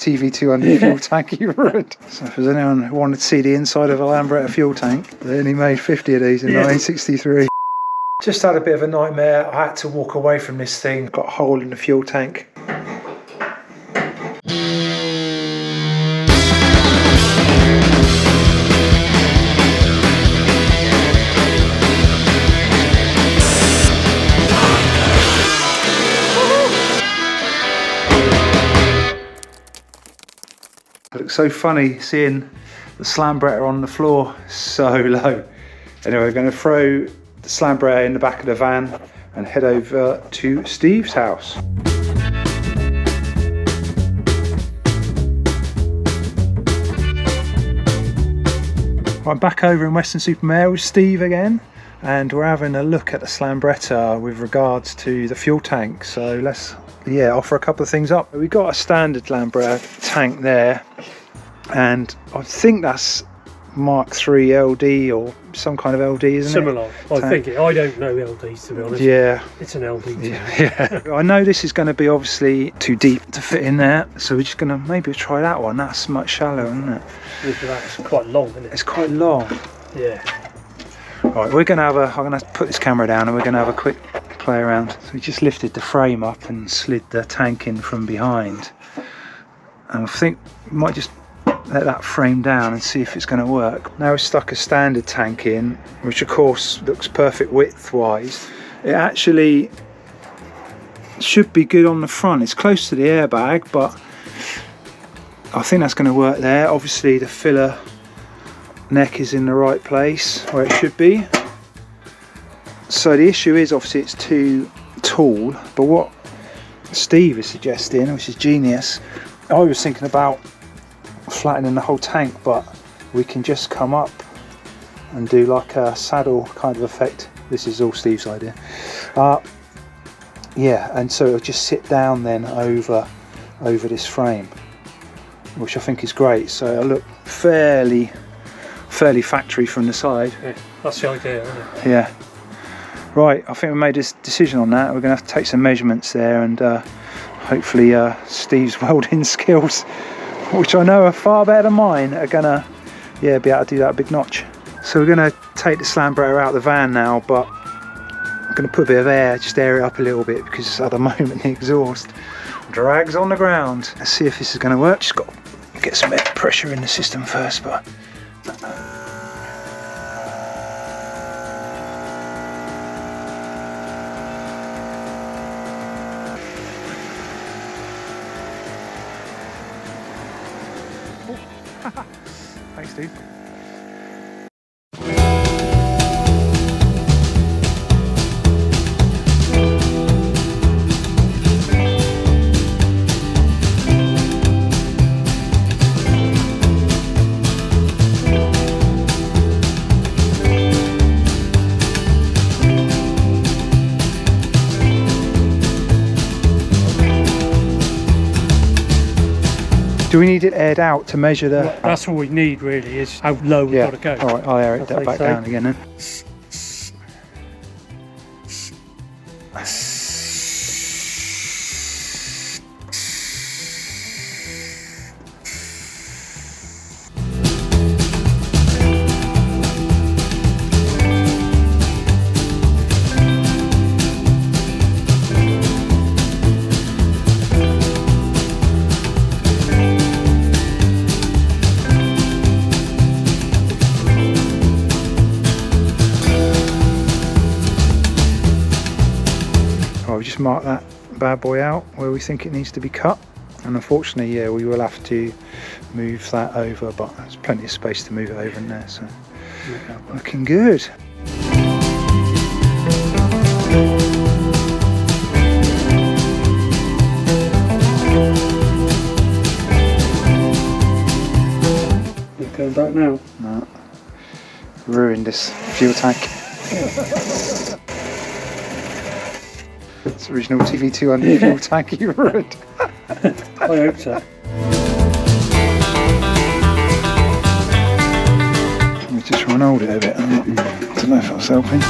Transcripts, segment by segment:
TV200 fuel tank you ruined. So if there's anyone who wanted to see the inside of a Lambretta fuel tank, they only made 50 of these in 1963. Just had a bit of a nightmare. I had to walk away from this thing. Got a hole in the fuel tank. It looks so funny seeing the Slambretta on the floor so low. Anyway, we're going to throw the Slambretta in the back of the van and head over to Steve's house. I'm back over in Weston-super-Mare with Steve again, and we're having a look at the Slambretta with regards to the fuel tank. So let's offer a couple of things up. We've got a standard Lambretta tank there, and I think that's Mark III LD or some kind of LD, isn't Similar. it? I think it. I don't know LDs, to be honest. Yeah. It's an LD. Yeah. I know this is going to be obviously too deep to fit in there, so we're just going to maybe try that one. That's much shallower, isn't it? That's quite long, isn't it? It's quite long. Yeah. Right, we're going to have I'm going to put this camera down and we're going to have a quick play around. So we just lifted the frame up and slid the tank in from behind. And I think we might just let that frame down and see if it's going to work. Now we've stuck a standard tank in, which of course looks perfect width wise. It actually should be good on the front. It's close to the airbag, but I think that's going to work there. Obviously the filler neck is in the right place where it should be. So the issue is obviously it's too tall, but what Steve is suggesting, which is genius, I was thinking about flattening the whole tank, but we can just come up and do like a saddle kind of effect. This is all Steve's idea. Yeah, and so it'll just sit down then over this frame, which I think is great. So it'll look fairly factory from the side. Yeah, that's the idea, isn't it? Yeah. Right, I think we made this decision on that. We're going to have to take some measurements there, and hopefully Steve's welding skills, which I know are far better than mine, are going to be able to do that big notch. So we're going to take the Slambretta out of the van now, but I'm going to put a bit of air, just air it up a little bit, because at the moment the exhaust drags on the ground. Let's see if this is going to work. Just got to get some air pressure in the system first, but thanks, dude. Do we need it aired out to measure the... Well, that's all we need really, is how low we've got to go. Alright, I'll air it back down again then. We just mark that bad boy out where we think it needs to be cut, and unfortunately, yeah, we will have to move that over, but there's plenty of space to move it over in there, so looking good. Not going back now. No. Ruined this fuel tank. It's original TV200 fuel tank you ruined. I hope so. Let me just try and hold it a bit. I don't know if that's helping.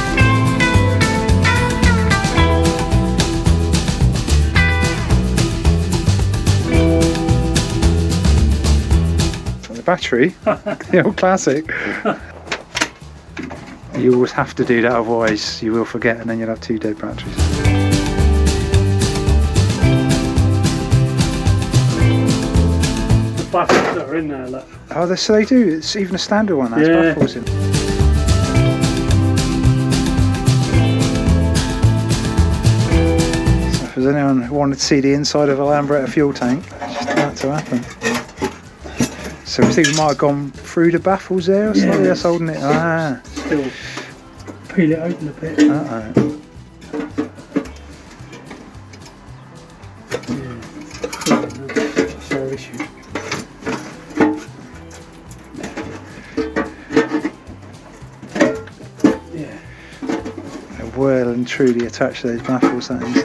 battery. The old classic. You always have to do that, otherwise you will forget and then you'll have 2 dead batteries. The baffles that are in there, look. Oh, so they do. It's even a standard one has baffles in. So if there's anyone who wanted to see the inside of a Lambretta fuel tank, it's just about to happen. So we think we might have gone through the baffles there or something. That's holding it. Ah. Still peel it open a bit. Uh-oh. That's our issue. Yeah. They're well and truly attached to those baffles, that is.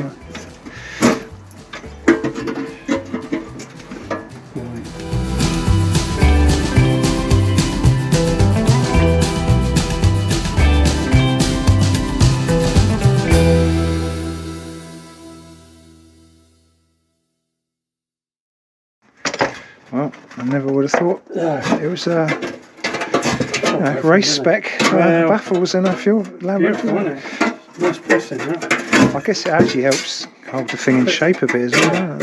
Well, I never would have thought it was a race spec baffles in a fuel Lambretta. Beautiful, isn't it? Nice pressing, that. I guess it actually helps hold the thing in shape a bit as well.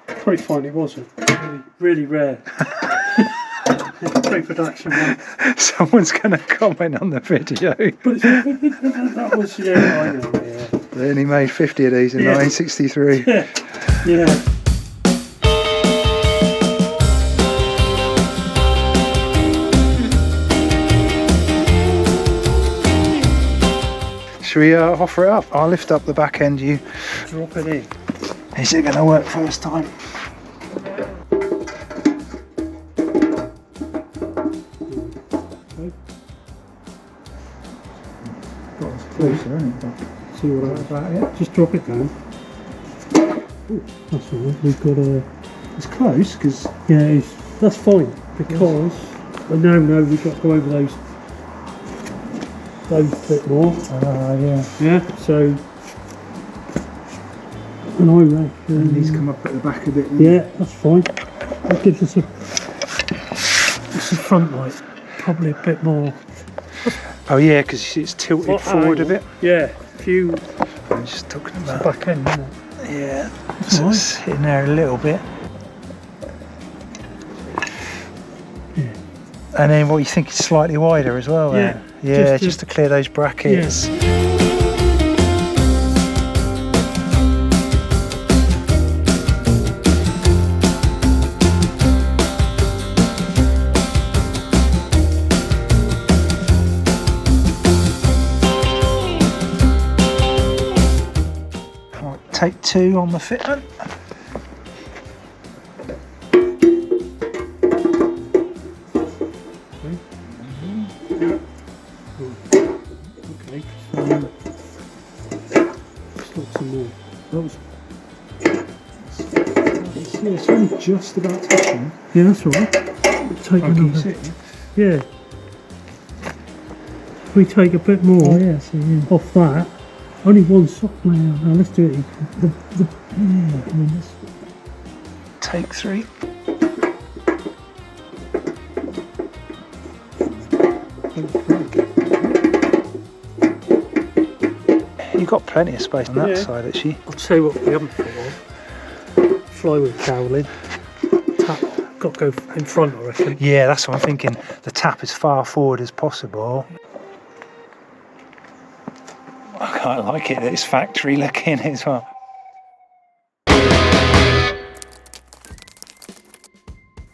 Probably find it wasn't. Really rare. Pre-production one. Someone's going to comment on the video. But that was, yeah, I know, yeah. They only made 50 of these in 1963. Yeah. Should we offer it up? I'll lift up the back end, you Drop it in. Is it going to work first time? Closer, isn't it? See what about it? Just drop it down. Ooh, that's all right. We've got a. It's close because Yeah, that's fine because I now know we've got to go over those a bit more. Yeah. So, and I reckon these come up at the back a bit. Yeah, that's fine. That gives us it's the front light, probably a bit more. Oh yeah, because it's tilted forward a bit. Yeah, a few. I'm just talking about the back end, isn't it? Yeah, so it's hitting there a little bit. Yeah. And then what you think is slightly wider as well. Yeah. Yeah, just to clear those brackets. Yeah. Take 2 on the fitment. Okay, so stop some more. It's only just about touching. Yeah, that's all right. Take another. Yeah. If we take a bit more off that. Only one sock layer. Now let's do it. Take 3. You've got plenty of space on that side actually. I'll tell you what we haven't thought of. Flywheel cowling. Tap. Got to go in front, I reckon. Yeah, that's what I'm thinking. The tap as far forward as possible. I quite like it that it's factory looking as well.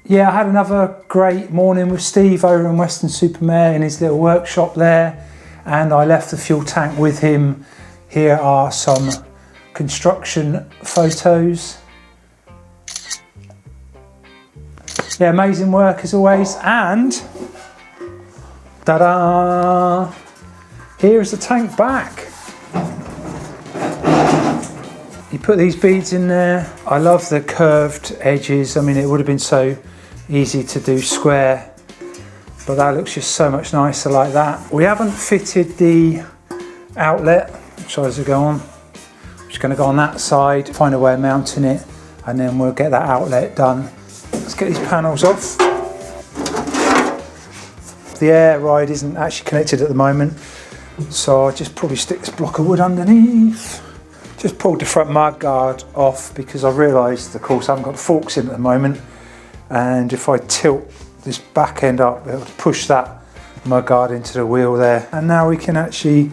Yeah, I had another great morning with Steve over in Weston-super-Mare in his little workshop there, and I left the fuel tank with him. Here are some construction photos. Yeah, amazing work as always, and ta-da! Here's the tank back. You put these beads in there. I love the curved edges. I mean, it would have been so easy to do square, but that looks just so much nicer like that. We haven't fitted the outlet, which size to go on. I'm just going to go on that side, find a way of mounting it, and then we'll get that outlet done. Let's get these panels off. The air ride isn't actually connected at the moment, so I'll just probably stick this block of wood underneath. Just pulled the front mud guard off because I realised, of course, I haven't got the forks in at the moment, and if I tilt this back end up, it'll push that mud guard into the wheel there. And now we can actually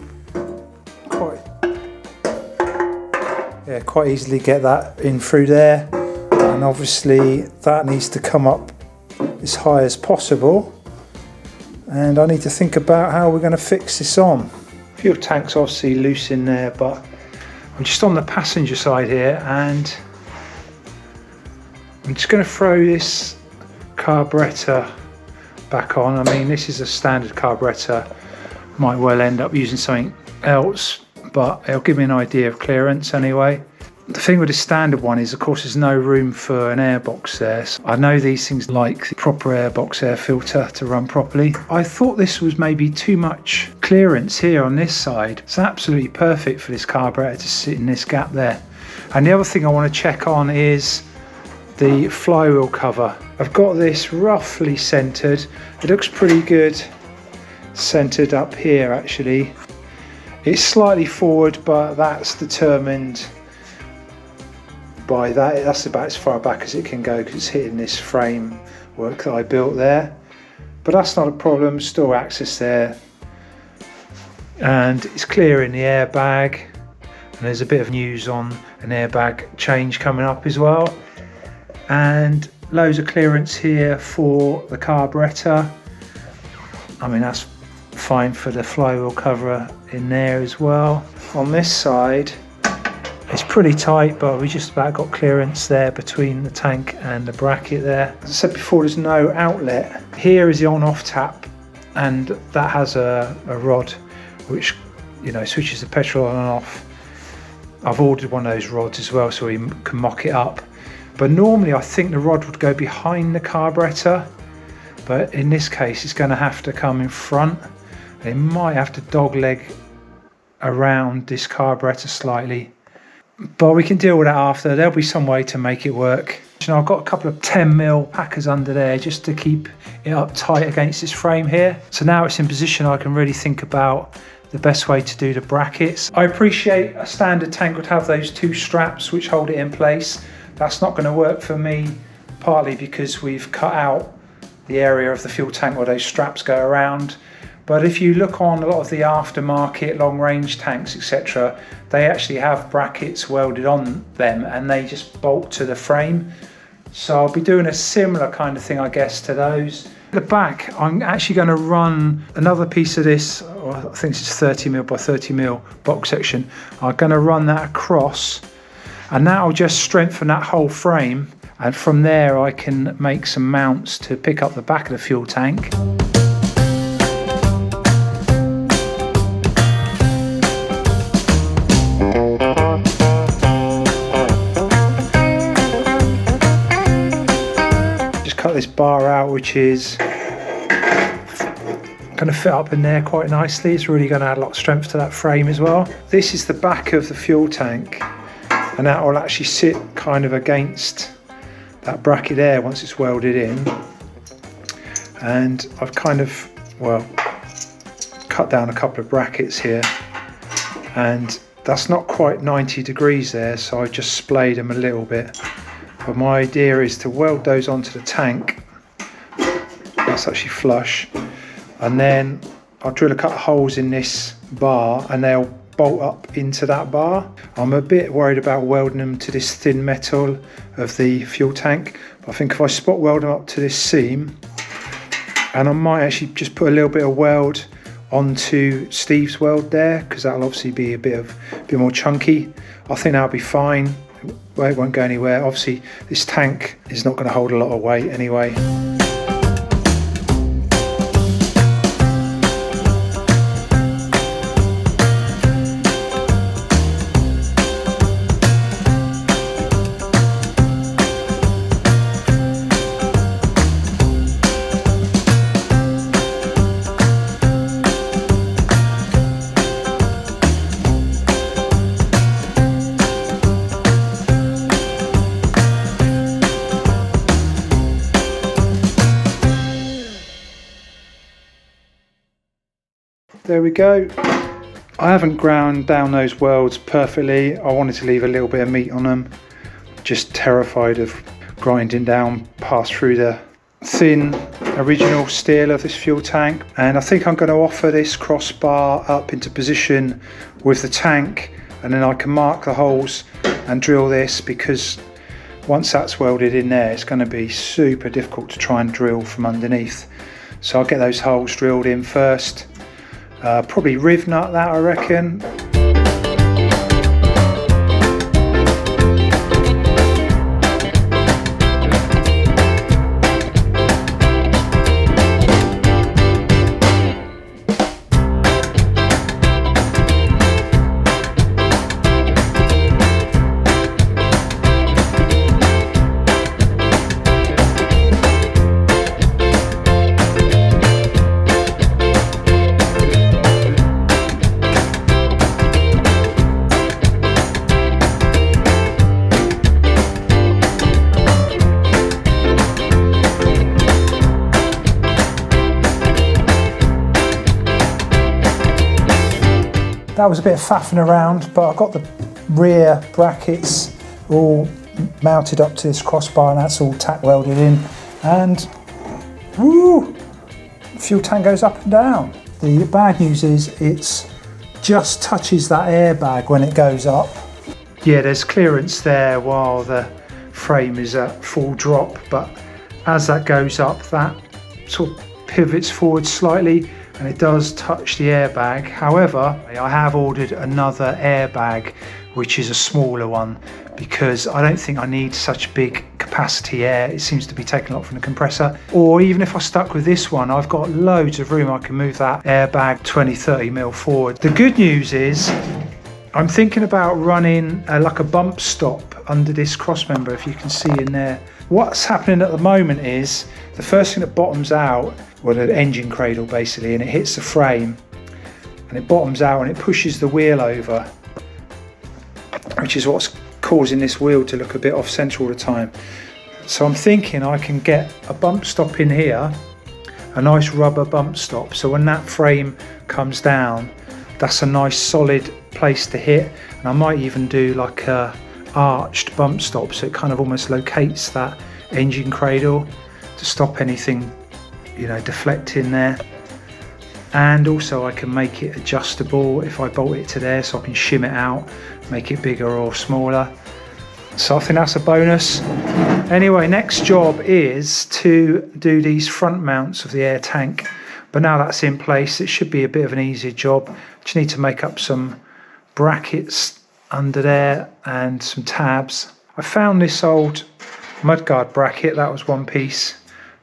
quite easily get that in through there, and obviously that needs to come up as high as possible, and I need to think about how we're going to fix this on. Fuel tank's obviously loose in there, but I'm just on the passenger side here, and I'm just going to throw this carburettor back on. I mean, this is a standard carburettor, might well end up using something else, but it'll give me an idea of clearance anyway. The thing with the standard one is, of course, there's no room for an airbox there. So I know these things like the proper airbox air filter to run properly. I thought this was maybe too much clearance here on this side. It's absolutely perfect for this carburetor to sit in this gap there. And the other thing I want to check on is the flywheel cover. I've got this roughly centered. It looks pretty good centered up here actually. It's slightly forward, but that's determined by that. That's about as far back as it can go because it's hitting this framework that I built there. But that's not a problem, still access there. And it's clear in the airbag. And there's a bit of news on an airbag change coming up as well. And loads of clearance here for the carburettor. I mean, that's fine for the flywheel cover in there as well. On this side, it's pretty tight, but we just about got clearance there between the tank and the bracket there. As I said before, there's no outlet. Here is the on-off tap, and that has a rod which, you know, switches the petrol on and off. I've ordered one of those rods as well so we can mock it up. But normally I think the rod would go behind the carburettor, but in this case it's going to have to come in front. It might have to dogleg around this carburettor slightly, but we can deal with that after. There'll be some way to make it work. You know, I've got a couple of 10mm packers under there just to keep it up tight against this frame here. So now it's in position, I can really think about the best way to do the brackets. I appreciate a standard tank would have those two straps which hold it in place. That's not going to work for me, partly because we've cut out the area of the fuel tank where those straps go around. But if you look on a lot of the aftermarket long range tanks, etc., they actually have brackets welded on them and they just bolt to the frame. So I'll be doing a similar kind of thing, I guess, to those. At the back, I'm actually going to run another piece of this, or I think this is 30mm by 30mm box section. I'm going to run that across, and that will just strengthen that whole frame. And from there, I can make some mounts to pick up the back of the fuel tank. Cut this bar out, which is going to fit up in there quite nicely. It's really going to add a lot of strength to that frame as well. This is the back of the fuel tank, and that will actually sit kind of against that bracket there once it's welded in. And I've kind of, well, cut down a couple of brackets here, and that's not quite 90 degrees there, so I just splayed them a little bit. But my idea is to weld those onto the tank. That's actually flush. And then I'll drill a couple of holes in this bar and they'll bolt up into that bar. I'm a bit worried about welding them to this thin metal of the fuel tank. But I think if I spot weld them up to this seam, and I might actually just put a little bit of weld onto Steve's weld there, because that'll obviously be a bit more chunky. I think that'll be fine. It won't go anywhere. Obviously this tank is not going to hold a lot of weight anyway. there we go. I haven't ground down those welds perfectly. I wanted to leave a little bit of meat on them. Just terrified of grinding down past through the thin original steel of this fuel tank. And I think I'm going to offer this crossbar up into position with the tank, and then I can mark the holes and drill this, because once that's welded in there, it's going to be super difficult to try and drill from underneath. So I'll get those holes drilled in first. Probably riv nut that, I reckon. That was a bit of faffing around, but I've got the rear brackets all mounted up to this crossbar, and that's all tack welded in, and woo, the fuel tank goes up and down. The bad news is it just touches that airbag when it goes up. Yeah, there's clearance there while the frame is at full drop, but as that goes up, that sort of pivots forward slightly, and it does touch the airbag. However, I have ordered another airbag, which is a smaller one, because I don't think I need such big capacity air. It seems to be taking a lot from the compressor. Or even if I stuck with this one, I've got loads of room. I can move that airbag 20-30 mil forward. The good news is I'm thinking about running like a bump stop under this cross member, if you can see in there. What's happening at the moment is the first thing that bottoms out, well, the engine cradle basically, and it hits the frame and it bottoms out and it pushes the wheel over, which is what's causing this wheel to look a bit off centre all the time. So I'm thinking I can get a bump stop in here, a nice rubber bump stop, so when that frame comes down, that's a nice solid place to hit. And I might even do like a arched bump stop, so it kind of almost locates that engine cradle to stop anything, you know, deflecting there. And also I can make it adjustable if I bolt it to there, so I can shim it out, make it bigger or smaller. So I think that's a bonus. Anyway, next job is to do these front mounts of the air tank, but now that's in place, it should be a bit of an easier job. Just need to make up some brackets under there and some tabs. I found this old mudguard bracket, that was one piece,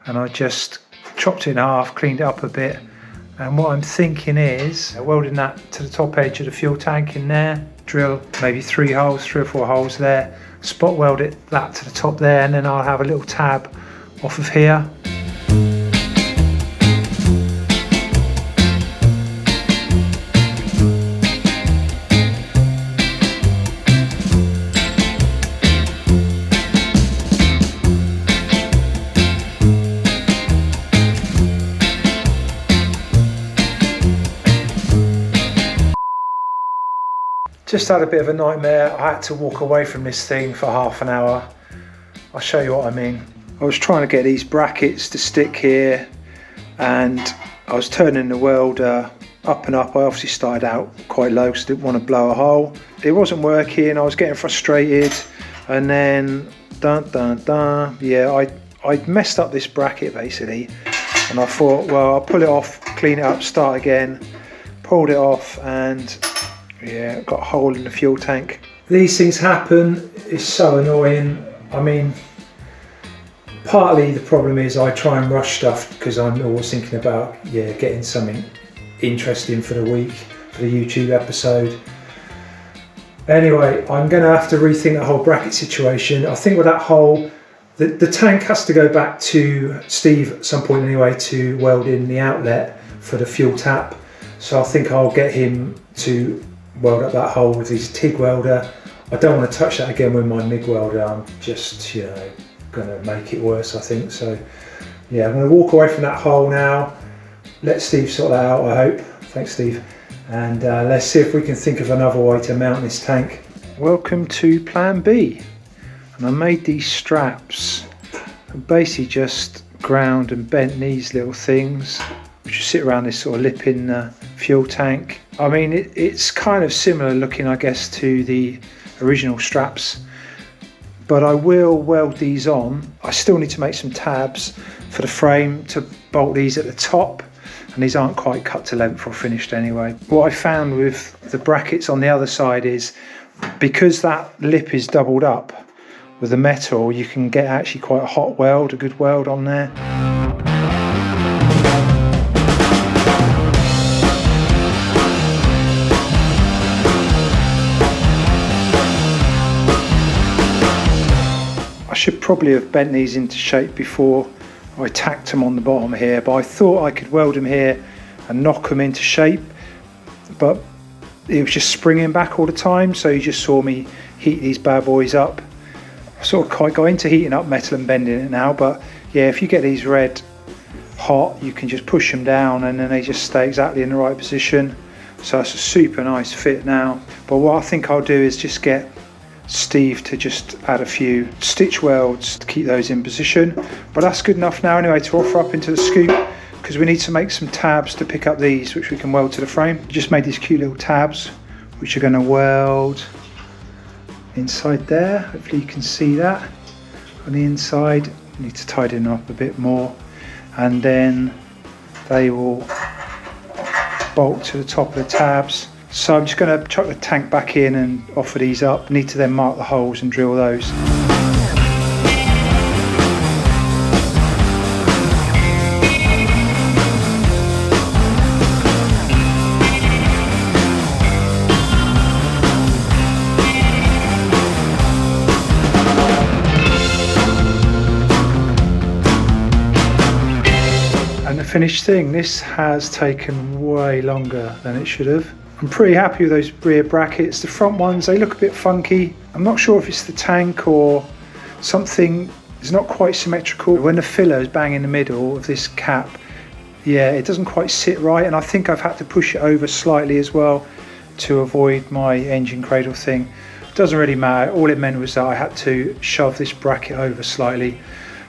and I just chopped it in half, cleaned it up a bit, and what I'm thinking is welding that to the top edge of the fuel tank in there, drill maybe 3 or 4 holes there, spot weld that to the top there, and then I'll have a little tab off of here. Just had a bit of a nightmare. I had to walk away from this thing for half an hour. I'll show you what I mean. I was trying to get these brackets to stick here, and I was turning the welder up and up. I obviously started out quite low because I didn't want to blow a hole. It wasn't working, I was getting frustrated, and then yeah, I messed up this bracket basically, and I thought, well, I'll pull it off, clean it up, start again. Pulled it off, and yeah, got a hole in the fuel tank. These things happen, it's so annoying. I mean, partly the problem is I try and rush stuff because I'm always thinking about, yeah, getting something interesting for the week, for the YouTube episode. Anyway, I'm going to have to rethink that whole bracket situation. I think with that hole, the tank has to go back to Steve at some point anyway to weld in the outlet for the fuel tap. So I think I'll get him to weld up that hole with his TIG welder. I don't want to touch that again with my MIG welder. I'm just, you know, going to make it worse, I think. So yeah, I'm going to walk away from that hole now. Let Steve sort that out, I hope. Thanks, Steve. And let's see if we can think of another way to mount this tank. Welcome to Plan B. And I made these straps. I basically just ground and bent these little things, which sit around this sort of lip in the fuel tank. I mean, it's kind of similar looking, I guess, to the original straps, but I will weld these on. I still need to make some tabs for the frame to bolt these at the top, and these aren't quite cut to length or finished anyway. What I found with the brackets on the other side is, because that lip is doubled up with the metal, you can get actually quite a hot weld, a good weld on there. I should probably have bent these into shape before I tacked them on the bottom here, but I thought I could weld them here and knock them into shape, but it was just springing back all the time, so you just saw me heat these bad boys up. I sort of quite got into heating up metal and bending it now, but yeah, if you get these red hot, you can just push them down and then they just stay exactly in the right position. So it's a super nice fit now. But what I think I'll do is just get Steve to just add a few stitch welds to keep those in position, but that's good enough now anyway to offer up into the scoop, because we need to make some tabs to pick up these, which we can weld to the frame. Just made these cute little tabs which are going to weld inside there. Hopefully you can see that on the inside. Need to tighten them up a bit more, and then they will bolt to the top of the tabs. So I'm just going to chuck the tank back in and offer these up. Need to then mark the holes and drill those. And the finished thing, this has taken way longer than it should have. I'm pretty happy with those rear brackets. The front ones, they look a bit funky. I'm not sure if it's the tank or something is not quite symmetrical. When the filler is bang in the middle of this cap, yeah, it doesn't quite sit right, and I think I've had to push it over slightly as well to avoid my engine cradle thing. It doesn't really matter. All it meant was that I had to shove this bracket over slightly.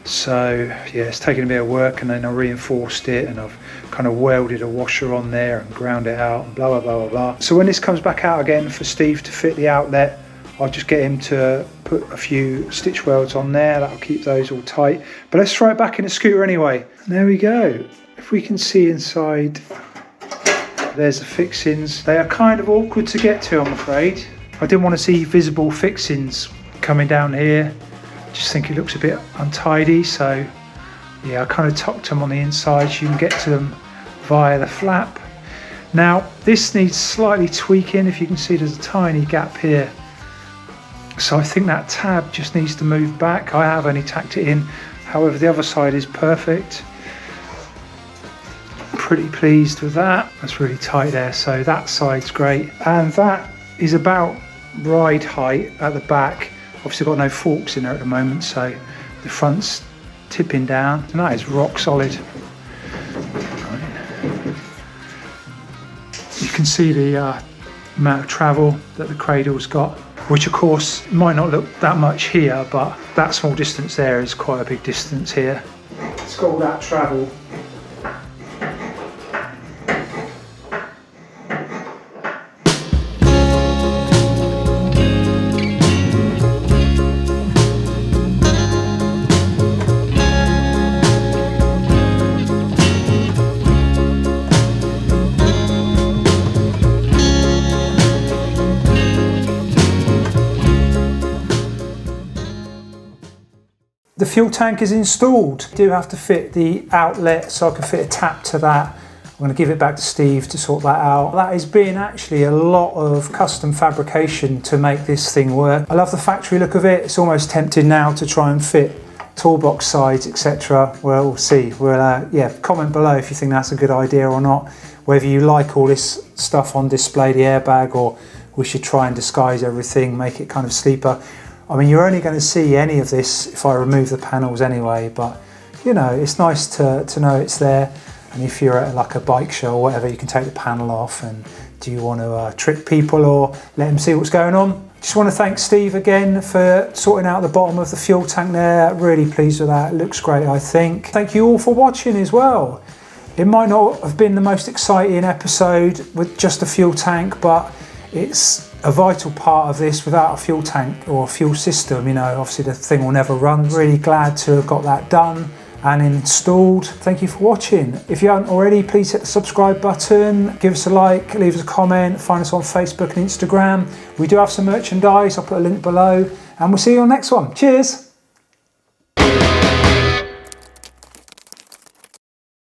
So yeah, it's taken a bit of work, and then I reinforced it and I've kind of welded a washer on there and ground it out and blah blah blah blah blah. So when this comes back out again for Steve to fit the outlet, I'll just get him to put a few stitch welds on there. That'll keep those all tight. But let's throw it back in the scooter anyway. And there we go. If we can see inside, there's the fixings. They are kind of awkward to get to, I'm afraid. I didn't want to see visible fixings coming down here. Just think it looks a bit untidy, so yeah, I kind of tucked them on the inside so you can get to them via the flap. Now this needs slightly tweaking. If you can see, there's a tiny gap here, so I think that tab just needs to move back. I have only tacked it in, however the other side is perfect. Pretty pleased with that. That's really tight there, so that side's great, and that is about ride height at the back. Obviously got no forks in there at the moment, so the front's tipping down, and that is rock solid. You can see the amount of travel that the cradle's got, which of course might not look that much here, but that small distance there is quite a big distance here. It's got all that travel. The fuel tank is installed. I do have to fit the outlet so I can fit a tap to that. I'm going to give it back to Steve to sort that out. That has been actually a lot of custom fabrication to make this thing work. I love the factory look of it. It's almost tempting now to try and fit toolbox sides, etc. Well, we'll see. Yeah, comment below if you think that's a good idea or not. Whether you like all this stuff on display, the airbag, or we should try and disguise everything, make it kind of sleeper. I mean, you're only going to see any of this if I remove the panels anyway, but you know, it's nice to know it's there. And if you're at like a bike show or whatever, you can take the panel off. And do you want to trick people or let them see what's going on? Just want to thank Steve again for sorting out the bottom of the fuel tank there. Really pleased with that. It looks great, I think. Thank you all for watching as well. It might not have been the most exciting episode with just a fuel tank, but it's a vital part of this. Without a fuel tank or a fuel system, you know, obviously the thing will never run. Really glad to have got that done and installed. Thank you for watching. If you haven't already, please hit the subscribe button, give us a like, leave us a comment, find us on Facebook and Instagram. We do have some merchandise, I'll put a link below, and we'll see you on the next one. Cheers.